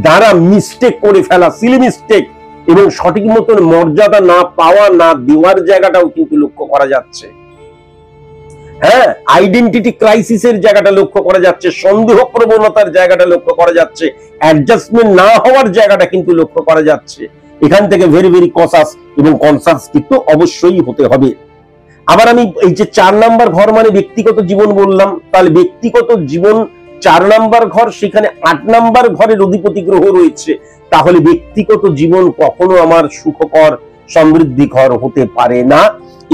Speaker 1: দ্বারা মিস্টেক করে ফেলা, সিলি মিস্টেক এবং সঠিক মতন মর্যাদা না পাওয়া, না দেওয়ার জায়গাটাও কিন্তু লক্ষ্য করা যাচ্ছে। হ্যাঁ, আইডেন্টিটি ক্রাইসিসের জায়গাটা লক্ষ্য করা যাচ্ছে, সন্দেহ প্রবণতার জায়গাটা লক্ষ্য করা যাচ্ছে, অ্যাডজাস্টমেন্ট না হওয়ার জায়গাটা কিন্তু লক্ষ্য করা যাচ্ছে। এখান থেকে ভেরি ভেরি কসাস এবং কনসাস কিন্তু অবশ্যই হতে হবে। আবার আমি এই যে 4 নাম্বার ঘর মানে ব্যক্তিগত জীবন বললাম, তাহলে ব্যক্তিগত জীবন 4 নাম্বার ঘর, সেখানে 8 নাম্বার ঘরের অধিপতি গ্রহ রয়েছে। তাহলে ব্যক্তিগত জীবন কখনো আমার সুখকর সমৃদ্ধিকর হতে পারে না।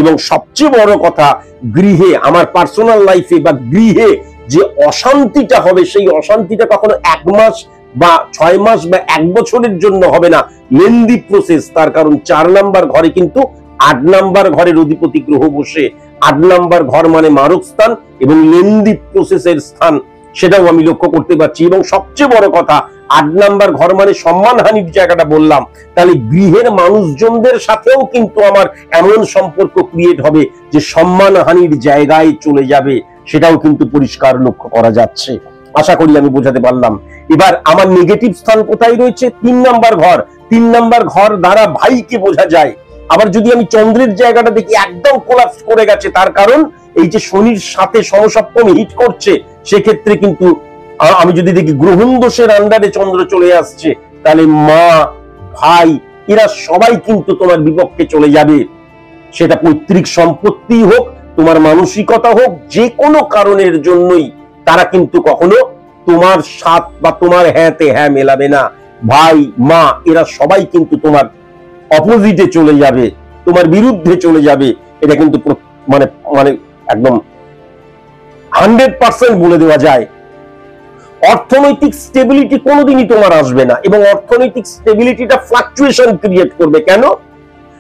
Speaker 1: এবং সবচেয়ে বড় কথা, গৃহে আমার পার্সোনাল লাইফে বা গৃহে যে অশান্তিটা হবে, সেই অশান্তিটা কখনো 1 মাস বা 6 মাস বা 1 বছরের জন্য হবে না, লেন্দি প্রসেস। তার কারণ 4 নাম্বার ঘরে কিন্তু 8 নাম্বার ঘরের অধিপতি গ্রহ বসে, 8 নাম্বার ঘর মানে মারক স্থান এবং লেন্দি প্রসেসের স্থান, সেটাও আমি লক্ষ্য করতে পারছি। এবং সবচেয়ে বড় কথা, 8 নাম্বার ঘর মানে সম্মানহানির জায়গাটা বললাম, তাহলে গৃহের মানুষজনদের সাথেও কিন্তু আমার এমন সম্পর্ক ক্রিয়েট হবে যে সম্মানহানির জায়গায় চলে যাবে, সেটাও কিন্তু পরিষ্কার লক্ষ্য করা যাচ্ছে। আশা করি আমি বোঝাতে পারলাম। এবার আমার নেগেটিভ স্থান কোথায় রয়েছে? 3 নাম্বার ঘর। 3 নাম্বার ঘর দ্বারা ভাইকে বোঝা যায়। আবার যদি আমি চন্দ্রের জায়গাটা দেখি একদম কোলাপস করে গেছে, তার কারণ এই যে শনির সাথে সমসপ্তম হিট করছে, সেক্ষেত্রে কিন্তু আমি যদি দেখি গ্রহণ দোষের আন্ডারে চন্দ্র চলে আসছে, তাহলে মা, ভাই এরা সবাই কিন্তু তোমার বিপক্ষে চলে যাবে। সেটা পৈতৃক সম্পত্তি হোক, তোমার মানসিকতা হোক, যে কোনো কারণের জন্যই তারা কিন্তু কখনো তোমার সাথ বা তোমার হ্যাঁতে হ্যাঁ মেলাবে না। ভাই, মা এরা সবাই কিন্তু তোমার অপোজিটে চলে যাবে, তোমার বিরুদ্ধে চলে যাবে। এটা কিন্তু মানে মানে একদম 100% বলে দেওয়া যায়। অর্থনৈতিক স্টেবিলিটি কোনোদিনই তোমার আসবে না, এবং অর্থনৈতিক স্টেবিলিটিটা ফ্লাকচুয়েশন ক্রিয়েট করবে। কেন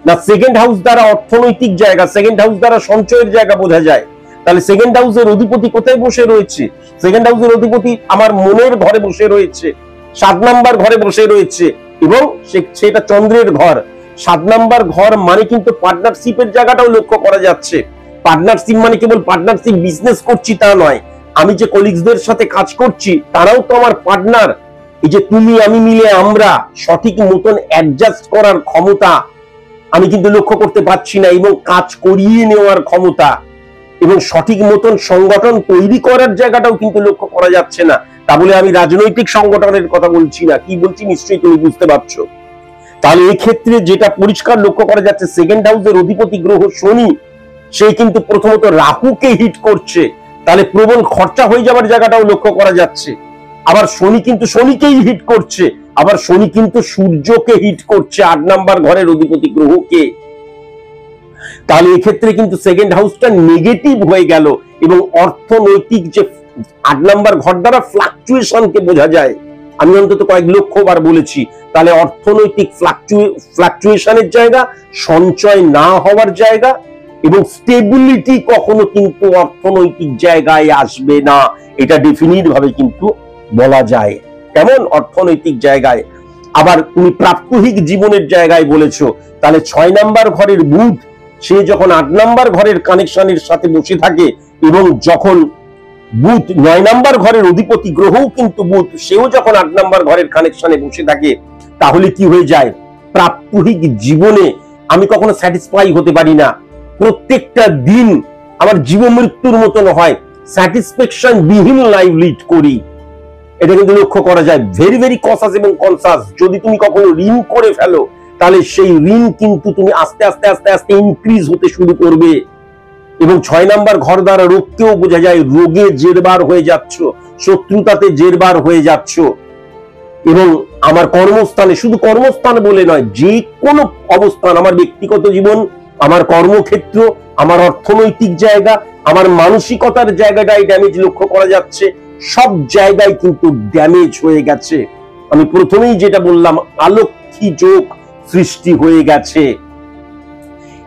Speaker 1: না? সেকেন্ড হাউস দ্বারা অর্থনৈতিক জায়গা, সেকেন্ড হাউস দ্বারা সঞ্চয়ের জায়গা বোঝা যায়। তাহলে সেকেন্ড হাউসের অধিপতি কোথায় বসে রয়েছে? সেকেন্ড হাউসের অধিপতি আমার মনের ঘরে বসে রয়েছে, 7 নাম্বার ঘরে বসে রয়েছে, এবং সেটা চন্দ্রের ঘর। 7 নাম্বার ঘর মানে কিন্তু পার্টনারশিপের জায়গাটাও লক্ষ্য করা যাচ্ছে। পার্টনারশিপ মানে কেবল পার্টনারশিপ বিজনেস করছি তা নয়, আমি যে কলিগসদের সাথে কাজ করছি তারাও তো আমার পার্টনার। এই যে তুমি আমি মিলে আমরা সঠিক মতন অ্যাডজাস্ট করার ক্ষমতা আমি কিন্তু লক্ষ্য করতে পারছি না, এবং কাজ করিয়ে নেওয়ার ক্ষমতা এবং সঠিক মতন সংগঠন তৈরি করার জায়গাটাও কিন্তু লক্ষ্য করা যাচ্ছে না। তা বলে আমি রাজনৈতিক সংগঠনের কথা বলছি না, কি বলছি নিশ্চয়ই তুমি বুঝতে পারছো। তাহলে এই ক্ষেত্রে যেটা পরিষ্কার লক্ষ্য করা যাচ্ছে, সেকেন্ড হাউসের অধিপতি গ্রহ শনি, সে কিন্তু প্রথমত রাহুকে হিট করছে, তাহলে প্রবল খরচা হয়ে যাওয়ার জায়গাটাও লক্ষ্য করা যাচ্ছে। আবার শনি কিন্তু শনিকেই হিট করছে, আবার শনি কিন্তু সূর্যকে হিট করছে, 8 নাম্বার ঘরের অধিপতি গ্রহকে। তাহলে এক্ষেত্রে কিন্তু সেকেন্ড হাউসটা নেগেটিভ হয়ে গেল, এবং অর্থনৈতিক যে 8 নাম্বার ঘর দ্বারা ফ্লাকচুয়েশনকে বোঝা যায়, আমি অন্তত কয়েক লক্ষ বার বলেছি। তাহলে অর্থনৈতিক ফ্লাকচুয়েশনের জায়গা, সঞ্চয় না হওয়ার জায়গা, এবং স্টেবিলিটি কখনো কিন্তু অর্থনৈতিক জায়গায় আসবে না, এটা ডেফিনিট ভাবে কিন্তু বলা যায়। কেমন? অর্থনৈতিক জায়গায়। আবার তুমি প্রাত্যহিক জীবনের জায়গায় বলেছো, তাহলে 6 নাম্বার ঘরের বুধ, সে যখন 8 নাম্বার ঘরের কানেকশনের সাথে বসে থাকে, এবং যখন বুধ 9 নাম্বার ঘরের অধিপতি গ্রহও কিন্তু বুধ, সেও যখন 8 নাম্বার ঘরের কানেকশনে বসে থাকে, তাহলে কি হয়ে যায়? প্রাত্যহিক জীবনে আমি কখনো স্যাটিসফাই হতে পারি না। প্রত্যেকটা দিন আমার জীবন মৃত্যুর মতন হয়, স্যাটিসফ্যাকশন বিহীন লাইফ লিড করি। এটা কিন্তু লক্ষ্য করা যায়। ভেরি ভেরি কনসাস এবং কনসাস। যদি তুমি কখনো ঋণ করে ফেলো, তাহলে সেই ঋণ কিন্তু তুমি আস্তে আস্তে আস্তে আস্তে ইনক্রিজ হতে শুরু করবে। এবং 6 নাম্বার ঘর দ্বারা রোগকেও বোঝা যায়, রোগে জেরবার হয়ে যাচ্ছ, শত্রুতাতে জেরবার হয়ে যাচ্ছ। এবং আমার কর্মস্থানে, শুধু কর্মস্থান বলে নয়, যে কোনো অবস্থান, আমার ব্যক্তিগত জীবন, আমার কর্মক্ষেত্র, আমার অর্থনৈতিক জায়গা, আমার মানসিকতার জায়গাটাই ড্যামেজ লক্ষ্য করা যাচ্ছে। সব জায়গায় কিন্তু ড্যামেজ হয়ে গেছে। আমি প্রথমেই যেটা বললাম, আলক্ষী যোগ সৃষ্টি হয়ে গেছে।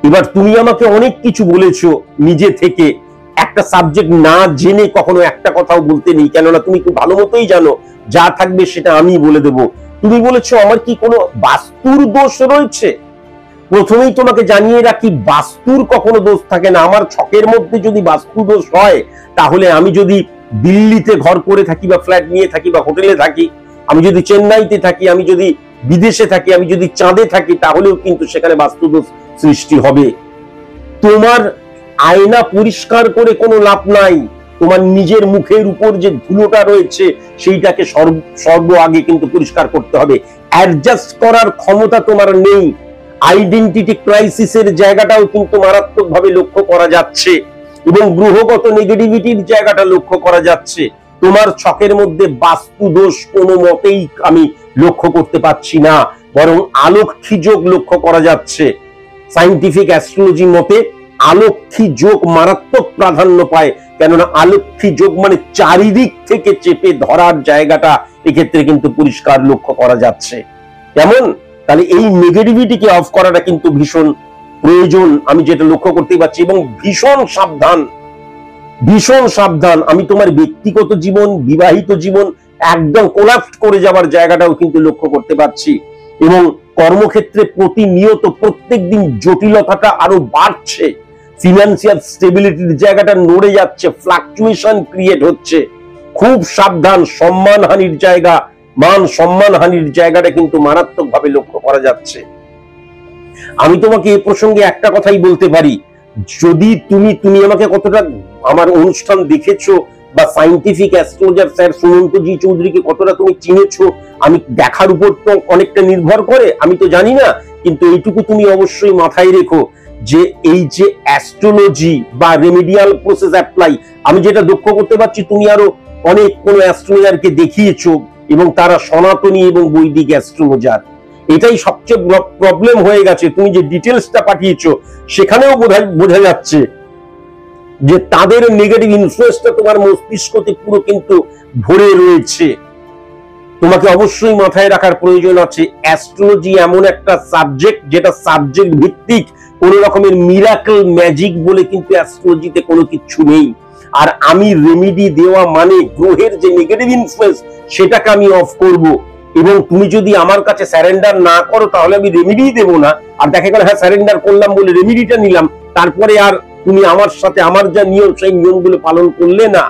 Speaker 1: এবার তুমি আমাকে অনেক কিছু বলেছো নিজে থেকে, একটা সাবজেক্ট না জেনে কখনো একটা কথাও বলতে নেই, কেননা তুমি খুব ভালো মতোই জানো যা থাকবে সেটা আমি বলে দেব। তুমি বলেছো আমার কি কোনো বাস্তুর দোষ রয়েছে? প্রথমেই তোমাকে জানিয়ে রাখি, বাস্তুর কখনো দোষ থাকে না। আমার ছকের মধ্যে যদি বাস্তু দোষ হয়, তাহলে আমি যদি দিল্লিতে ঘর করে থাকি বা ফ্ল্যাট নিয়ে থাকি বা হোটেলে থাকি, আমি যদি চেন্নাইতে থাকি, আমি যদি বিদেশে থাকি, আমি যদি চাঁদে থাকি, তাহলেও কিন্তু সেখানে বাস্তু দোষ সৃষ্টি হবে। তোমার আয়না পরিষ্কার করে কোনো লাভ নাই। তোমার নিজের মুখের উপর যে ধুলোটা রয়েছে, সেইটাকে সর্ব আগে কিন্তু পরিষ্কার করতে হবে। অ্যাডজাস্ট করার ক্ষমতা তোমার নেই। আইডেন্টিটি ক্রাইসিসের জায়গাটাও কিন্তু মারাত্মকভাবে লক্ষ্য করা যাচ্ছে, এবং গ্রহগত নেগেটিভিটির জায়গাটা লক্ষ্য করা যাচ্ছে। তোমার ছকের মধ্যে বাস্তু দোষ কোনো মতেই আমি লক্ষ্য করতে পারছি না, বরং আলক্ষী যোগ লক্ষ্য করা যাচ্ছে। সায়েন্টিফিক অ্যাস্ট্রোলজি মতে আলক্ষী যোগ মারাত্মক প্রাধান্য পায়, কেননা আলক্ষী যোগ মানে চারিদিক থেকে চেপে ধরার জায়গাটা এক্ষেত্রে কিন্তু পরিষ্কার লক্ষ্য করা যাচ্ছে। কেমন? তাহলে এই নেগেটিভিটিকে অফ করাটা কিন্তু ভীষণ প্রয়োজন, আমি যেটা লক্ষ্য করতে পারছি। এবং ভীষণ সাবধান, ভীষণ সাবধান। আমি তোমার ব্যক্তিগত জীবন, বিবাহিত জীবন একদম কোলাপস করে যাওয়ার জায়গাটাও কিন্তু লক্ষ্য করতে পারছি। এবং কর্মক্ষেত্রে প্রতিনিয়ত প্রত্যেকদিন জটিলতাটা আরো বাড়ছে, ফিনান্সিয়াল স্টেবিলিটির জায়গাটা নড়ে যাচ্ছে, ফ্লাকচুয়েশন ক্রিয়েট হচ্ছে। খুব সাবধান, সম্মানহানির জায়গা, মান সম্মানহানির জায়গাটা কিন্তু মারাত্মকভাবে লক্ষ্য করা যাচ্ছে। আমি তোমাকে এ প্রসঙ্গে একটা কথাই বলতে পারি, যদি তুমি আমাকে কতটা আমার অনুষ্ঠান দেখেছো বা সায়েন্টিফিক অ্যাস্ট্রোলজার স্যার সুমন্তজি চৌধুরীকে কতটা তুমি চিনেছো, আমি দেখার উপর তো অনেকটা নির্ভর করে, আমি তো জানি না। কিন্তু এইটুকু তুমি অবশ্যই মাথায় রেখো যে এই যে অ্যাস্ট্রোলজি বা রেমেডিয়াল প্রসেস অ্যাপ্লাই, আমি যেটা লক্ষ্য করতে পারছি তুমি আরো অনেক কোন অ্যাস্ট্রোলজারকে দেখিয়েছো এবং তারা সনাতনী এবং বৈদিক অ্যাস্ট্রোলজার। এটাই সবচেয়ে প্রবলেম হয়ে গেছে। তুমি যে ডিটেলসটা পাঠিয়েছো সেখানেও বোঝা যাচ্ছে যে তাদের নেগেটিভ ইনফ্লুয়েন্সটা তোমার মস্তিষ্কতে পুরো কিন্তু ভরে রয়েছে। তোমাকে অবশ্যই মাথায় রাখার প্রয়োজন আছে, অ্যাস্ট্রোলজি এমন একটা সাবজেক্ট যেটা সাবজেক্ট ভিত্তিক, কোন রকমের মিরাকল ম্যাজিক বলে কিন্তু অ্যাস্ট্রোলজিতে কোনো কিছু নেই। আর আমি রেমেডি দেওয়া মানে গ্রহের যে নেগেটিভ ইনফ্লুয়েন্স সেটাকে আমি অফ করব। এবং তুমি যদি আমার কাছে স্যারেন্ডার না করো তাহলে আমি রেমেডি দেবো না। আর দেখা গেল হ্যাঁ স্যারেন্ডার করলাম বলে রেমেডিটা নিলাম, তারপরে আর তুমি আমার সাথে আমার যা নিয়ম সেই নিয়মগুলো পালন করলে না,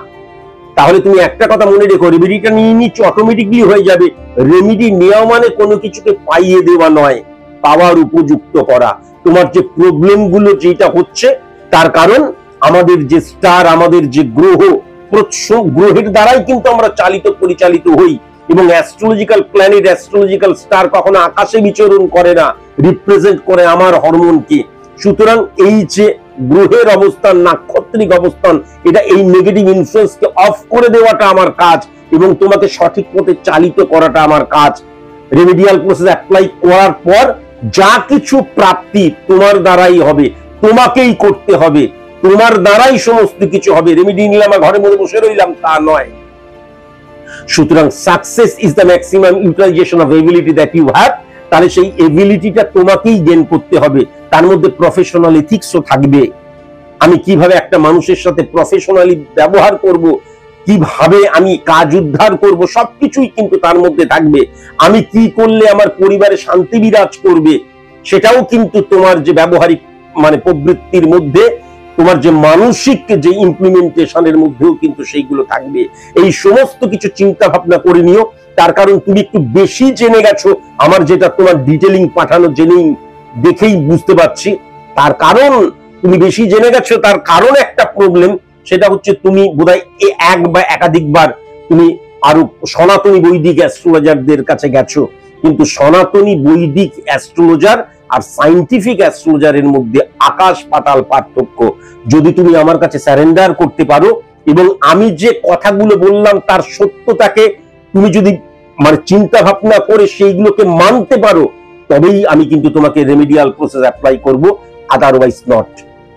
Speaker 1: তাহলে তুমি একটা কথা মনে রেখো, রেমেডিটা নিয়ে নিচ্ছ অটোমেটিকলি হয়ে যাবে। রেমেডি নেওয়া মানে কোনো কিছুকে পাইয়ে দেওয়া নয়, পাওয়ার উপযুক্ত করা। তোমার যে প্রবলেম গুলো যেটা হচ্ছে তার কারণ আমাদের যে স্টার, আমাদের যে গ্রহ, গ্রহের দ্বারাই কিন্তু আমরা চালিত পরিচালিত হই। এবং অ্যাস্ট্রোলজিক্যাল প্ল্যানেট, অ্যাস্ট্রোলজিক্যাল স্টার কখনো আকাশে বিচরণ করে না, রিপ্রেজেন্ট করে আমার হরমোনকে। সুতরাং এই যে গ্রহের অবস্থান, নাক্ষত্রিক অবস্থান, এটা এই নেগেটিভ ইনফ্লুয়েন্সকে অফ করে দেওয়াটা আমার কাজ এবং তোমাকে সঠিক পথে চালিত করাটা আমার কাজ। রেমেডিয়াল প্রসেস অ্যাপ্লাই করার পর যা কিছু প্রাপ্তি তোমার দ্বারাই হবে, তোমাকেই করতে হবে, তোমার দ্বারাই সমস্ত কিছু হবে। রেমেডি নিলাম আর ঘরের মধ্যে বসে রইলাম তা নয়। সুতরাং success is the maximum utilization of ability that you have. তাহলে সেই এবিলিটিটা তোমাকেই গেইন করতে হবে, তার মধ্যে প্রফেশনাল এথিক্সও থাকবে। আমি কিভাবে একটা মানুষের সাথে প্রফেশনালি ব্যবহার করব, কিভাবে আমি কাজ উদ্ধার করব, সবকিছুই কিন্তু তার মধ্যে থাকবে। আমি কি করলে আমার পরিবারে শান্তি বিরাজ করবে সেটাও কিন্তু তোমার যে ব্যবহারিক মানে প্রবৃত্তির মধ্যে, তোমার যে মানসিক যে ইমপ্লিমেন্টেশনের মধ্যেও কিন্তু সেইগুলো থাকবে। এই সমস্ত কিছু চিন্তা ভাবনা করে নিও। তার কারণ তুমি একটু বেশি জেনে গেছো, আমার যেটা তোমার ডিটেলিং পাঠানো জেনেই দেখেই বুঝতে পারছি। তার কারণ তুমি বেশি জেনে গেছো, তার কারণ একটা প্রবলেম, সেটা হচ্ছে তুমি বোধহয় এক বা একাধিকবার তুমি আরো সনাতনী বৈদিক অ্যাস্ট্রোলজারদের কাছে গেছো। কিন্তু সনাতনী বৈদিক অ্যাস্ট্রোলজার আর সায়েন্টিফিক অ্যাস্ট্রোলজারের মধ্যে আকাশ পাতাল পার্থক্য। যদি তুমি আমার কাছে সারেন্ডার করতে পারো এবং আমি যে কথাগুলো বললাম তার সত্যতাকে তুমি যদি মানে চিন্তা ভাবনা করে সেইগুলোকে মানতে পারো, তবেই আমি কিন্তু তোমাকে রেমেডিয়াল প্রসেস অ্যাপ্লাই করব, আদারওয়াইজ নট।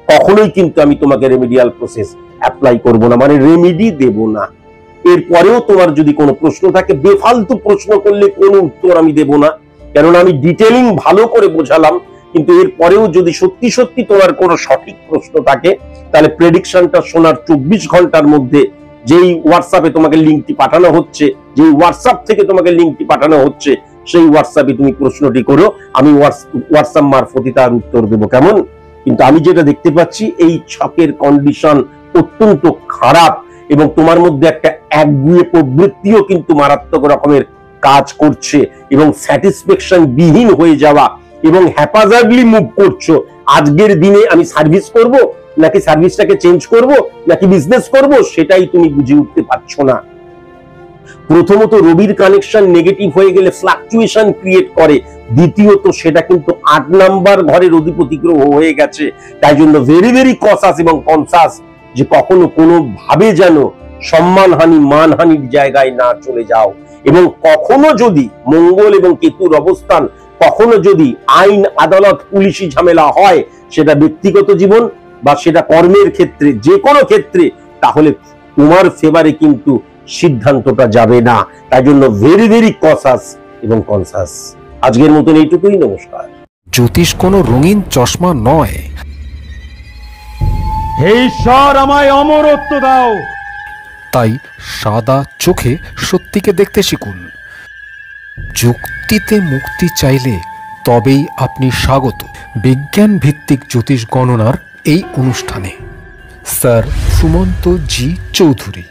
Speaker 1: কখনোই কিন্তু আমি তোমাকে রেমেডিয়াল প্রসেস অ্যাপ্লাই করব না, মানে রেমেডি দেব না। এরপরেও তোমার যদি কোনো প্রশ্ন থাকে, বেফালতু প্রশ্ন করলে কোনো উত্তর আমি দেব না, কারণ আমি ডিটেলিং ভালো করে বোঝালাম। কিন্তু এরপরেও যদি সত্যি সত্যি তোমার কোনো সঠিক প্রশ্ন থাকে, তাহলে প্রেডিকশনটা শোনার 24 ঘন্টার মধ্যে যেই হোয়াটসঅ্যাপে তোমাকে লিঙ্কটি পাঠানো হচ্ছে, যেই হোয়াটসঅ্যাপ থেকে তোমাকে লিঙ্কটি পাঠানো হচ্ছে, সেই হোয়াটসঅ্যাপে তুমি প্রশ্নটি করো, আমি হোয়াটসঅ্যাপ মারফতই তার উত্তর দেবো। কেমন? কিন্তু আমি যেটা দেখতে পাচ্ছি এই ছকের কন্ডিশন অত্যন্ত খারাপ এবং তোমার মধ্যে একটা একগুঁয়ে প্রবৃত্তিও কিন্তু মারাত্মক রকমের কাজ করছে এবং স্যাটিসফ্যাকশন বিহীন হয়ে যাওয়া এবং হ্যাপাজার্ডলি মুভ করছো। আজকের দিনে আমি সার্ভিস করব নাকি সার্ভিসটাকে চেঞ্জ করব নাকি বিজনেস করব, সেটাই তুমি বুঝে উঠতে পারছো না। প্রথমত রবির কানেকশন নেগেটিভ হয়ে গেলে ফ্লাকচুয়েশন ক্রিয়েট করে, দ্বিতীয়ত সেটা কিন্তু 8 নাম্বার ঘরের অধিপতি গ্রহ হয়ে গেছে। তাই জন্য ভেরি ভেরি কসাস এবং কনসাস যে কখনো কোনো ভাবে যেন সম্মানহানি মানহানির জায়গায় না চলে যাও। এবং কখনো যদি মঙ্গল এবং কেতুর অবস্থান, কখনো যদি আইন আদালত পুলিশি ঝামেলা হয়, সেটা ব্যক্তিগত জীবন বা সেটা কর্মের ক্ষেত্রে, যে কোনো ক্ষেত্রে, তাহলে তোমার ফেভারে কিন্তু সিদ্ধান্তটা যাবে না। তাই জন্য ভেরি ভেরি কসাস এবং কনসাস। আজকের মতন এইটুকুই, নমস্কার।
Speaker 3: জ্যোতিষ কোনো রঙিন চশমা নয়,
Speaker 4: হে ঈশ্বর আমায় অমরত্ব দাও।
Speaker 3: তাই সাদা চোখে সত্যিকে দেখতে শিখুন। যুক্তিতে মুক্তি চাইলে তবেই আপনি স্বাগত বিজ্ঞান ভিত্তিক জ্যোতিষ গণনার এই অনুষ্ঠানে। স্যার সুমন্ত জি চৌধুরী।